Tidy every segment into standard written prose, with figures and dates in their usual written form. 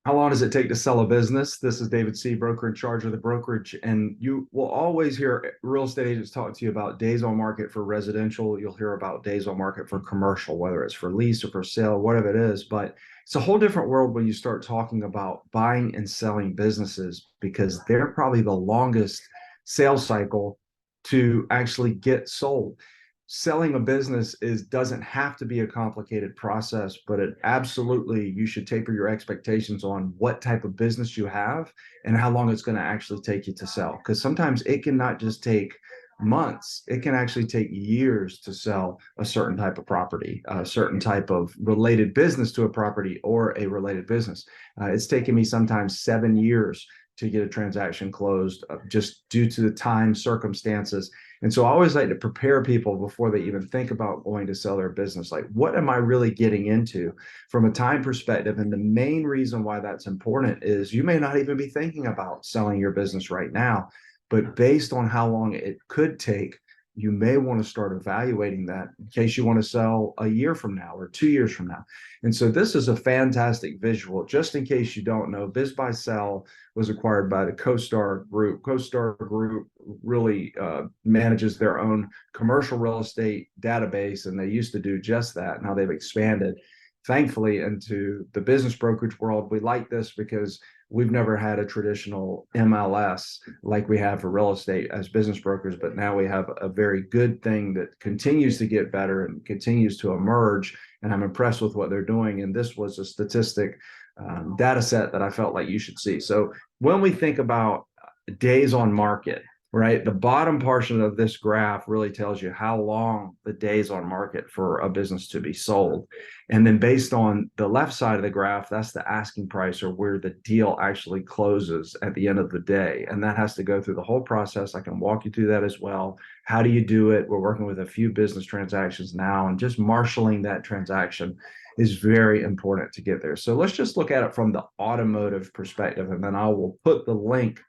How long does it take to sell a business? This is David C., broker in charge of the brokerage. And you will always hear real estate agents talk to you about days on market for residential. You'll hear about days on market for commercial, whether it's for lease or for sale, whatever it is. But it's a whole different world when you start talking about buying and selling businesses because they're probably the longest sales cycle to actually get sold. Selling a business is doesn't have to be a complicated process, but it absolutely you should taper your expectations on what type of business you have and how long it's going to actually take you to sell. Because sometimes it can not just take months, it can actually take years to sell a certain type of property, a certain type of related business to a property or a related business. It's taken me sometimes 7 years to get a transaction closed just due to the time circumstances. And so I always like to prepare people before they even think about going to sell their business. Like, what am I really getting into from a time perspective? And the main reason why that's important is you may not even be thinking about selling your business right now, but based on how long it could take, you may want to start evaluating that in case you want to sell a year from now or 2 years from now. And so this is a fantastic visual. Just in case you don't know, BizBuySell was acquired by the CoStar Group. CoStar Group really manages their own commercial real estate database, and they used to do just that. Now they've expanded, thankfully, into the business brokerage world. We like this because we've never had a traditional MLS like we have for real estate as business brokers, but now we have a very good thing that continues to get better and continues to emerge. And I'm impressed with what they're doing. And this was a statistic data set that I felt like you should see. So when we think about days on market, right, the bottom portion of this graph really tells you how long the days on market for a business to be sold. And then based on the left side of the graph, that's the asking price or where the deal actually closes at the end of the day. And that has to go through the whole process. I can walk you through that as well. How do you do it? We're working with a few business transactions now, and just marshaling that transaction is very important to get there. So let's just look at it from the automotive perspective, and then I will put the link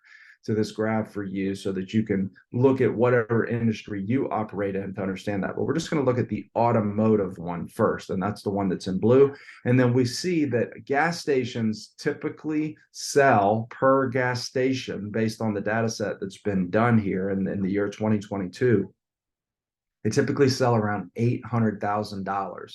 to this graph for you so that you can look at whatever industry you operate in to understand that. But we're just going to look at the automotive one first, and that's the one that's in blue. And then we see that gas stations typically sell per gas station based on the data set that's been done here in the year 2022. They typically sell around $800,000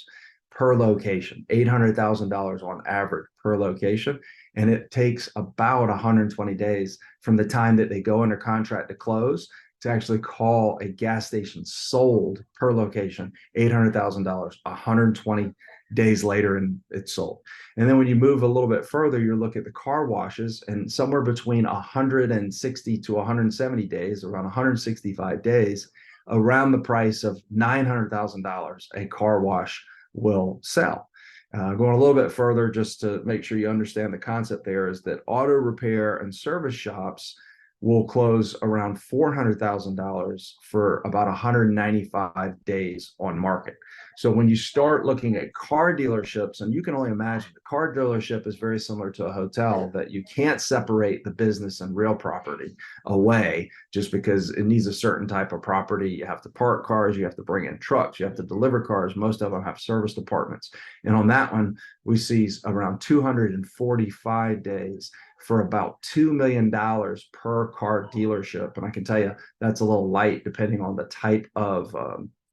per location, $800,000 on average per location. And it takes about 120 days from the time that they go under contract to close to actually call a gas station sold per location, $800,000, 120 days later, and it's sold. And then when you move a little bit further, you look at the car washes, and somewhere between 160 to 170 days, around 165 days, around the price of $900,000, a car wash will sell. Going a little bit further, just to make sure you understand the concept there, is that auto repair and service shops will close around $400,000 for about 195 days on market. So when you start looking at car dealerships, and you can only imagine, the car dealership is very similar to a hotel, that you can't separate the business and real property away just because it needs a certain type of property. You have to park cars, you have to bring in trucks, you have to deliver cars. Most of them have service departments. And on that one, we see around 245 days for about $2 million per car dealership. And I can tell you that's a little light depending on the type of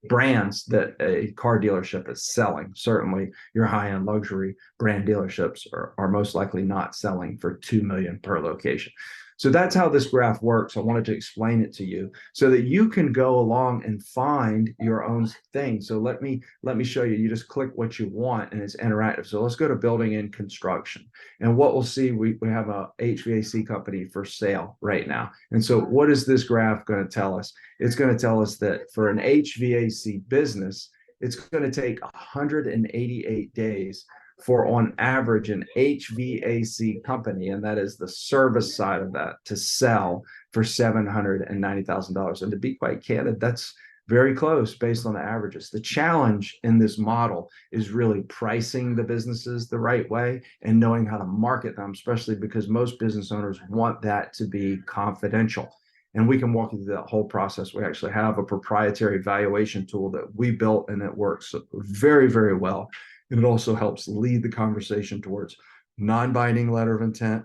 brands that a car dealership is selling. Certainly your high-end luxury brand dealerships are most likely not selling for $2 million per location. So that's how this graph works. I wanted to explain it to you so that you can go along and find your own thing. So let me show you. You just click what you want and it's interactive. So let's go to building and construction. And what we'll see, we have a HVAC company for sale right now. And so what is this graph going to tell us? It's going to tell us that for an HVAC business, it's going to take 188 days for, on average, an HVAC company, and that is the service side of that, to sell for $790,000. And to be quite candid, that's very close based on the averages. The challenge in this model is really pricing the businesses the right way and knowing how to market them, especially because most business owners want that to be confidential. And we can walk you through that whole process. We actually have a proprietary valuation tool that we built, and it works very, very well. And it also helps lead the conversation towards non-binding letter of intent,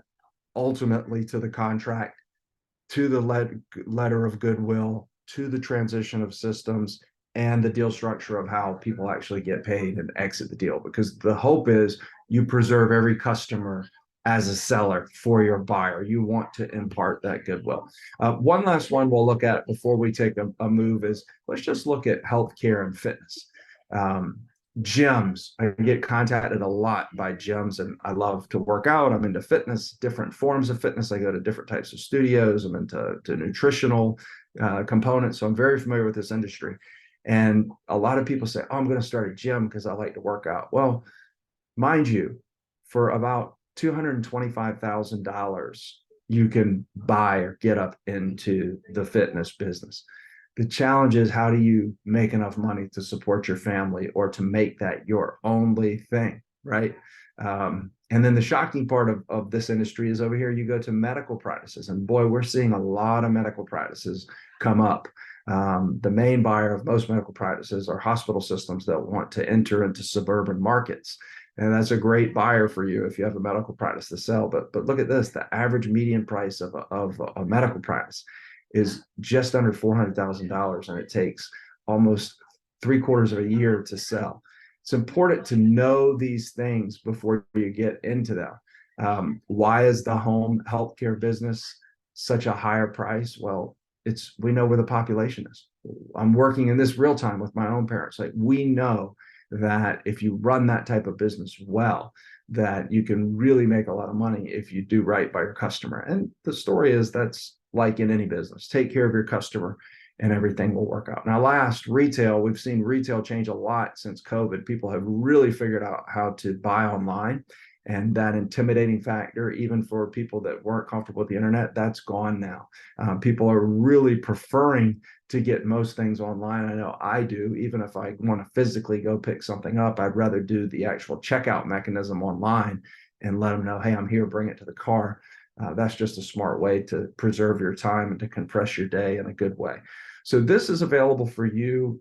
ultimately to the contract, to the letter of goodwill, to the transition of systems, and the deal structure of how people actually get paid and exit the deal. Because the hope is you preserve every customer as a seller for your buyer. You want to impart that goodwill. One last one we'll look at before we take a move is let's just look at healthcare and fitness. Um, Gyms. I get contacted a lot by gyms, and I love to work out. I'm into fitness, different forms of fitness. I go to different types of studios. I'm into nutritional components. So I'm very familiar with this industry. And a lot of people say, oh, I'm going to start a gym because I like to work out. Well, mind you, for about $225,000, you can buy or get up into the fitness business. The challenge is, how do you make enough money to support your family or to make that your only thing, right? And then the shocking part of this industry is over here, you go to medical practices, and boy, we're seeing a lot of medical practices come up. The main buyer of most medical practices are hospital systems that want to enter into suburban markets. And that's a great buyer for you if you have a medical practice to sell. But look at this, the average median price of a medical practice is just under $400,000, and it takes almost 3/4 of a year to sell. It's important to know these things before you get into them. Why is the home healthcare business such a higher price? Well, we know where the population is. I'm working in this real time with my own parents. Like, we know that if you run that type of business well, that you can really make a lot of money if you do right by your customer. And the story is, that's like in any business. Take care of your customer and everything will work out. Now, last, retail. We've seen retail change a lot since COVID. People have really figured out how to buy online. And that intimidating factor, even for people that weren't comfortable with the internet, that's gone now. People are really preferring to get most things online. I know I do. Even if I want to physically go pick something up, I'd rather do the actual checkout mechanism online and let them know, hey, I'm here, bring it to the car. That's just a smart way to preserve your time and to compress your day in a good way. So this is available for you.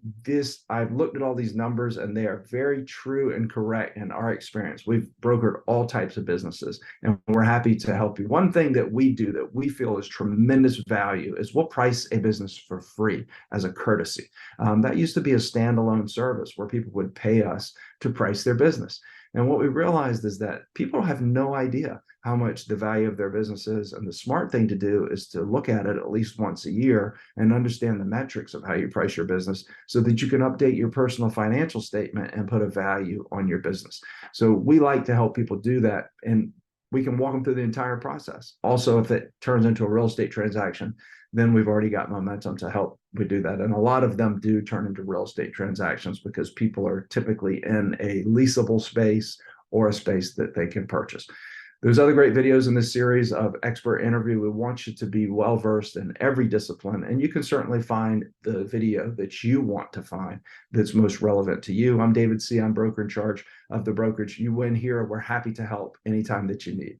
I've looked at all these numbers, and they are very true and correct in our experience. We've brokered all types of businesses, and we're happy to help you. One thing that we do that we feel is tremendous value is we'll price a business for free as a courtesy. That used to be a standalone service where people would pay us to price their business. And what we realized is that people have no idea how much the value of their business is. And the smart thing to do is to look at it at least once a year and understand the metrics of how you price your business so that you can update your personal financial statement and put a value on your business. So we like to help people do that. And we can walk them through the entire process. Also, if it turns into a real estate transaction, then we've already got momentum to help we do that. And a lot of them do turn into real estate transactions because people are typically in a leasable space or a space that they can purchase. There's other great videos in this series of expert interview. We want you to be well-versed in every discipline, and you can certainly find the video that you want to find that's most relevant to you. I'm David C. I'm broker in charge of the brokerage. You win here. We're happy to help anytime that you need.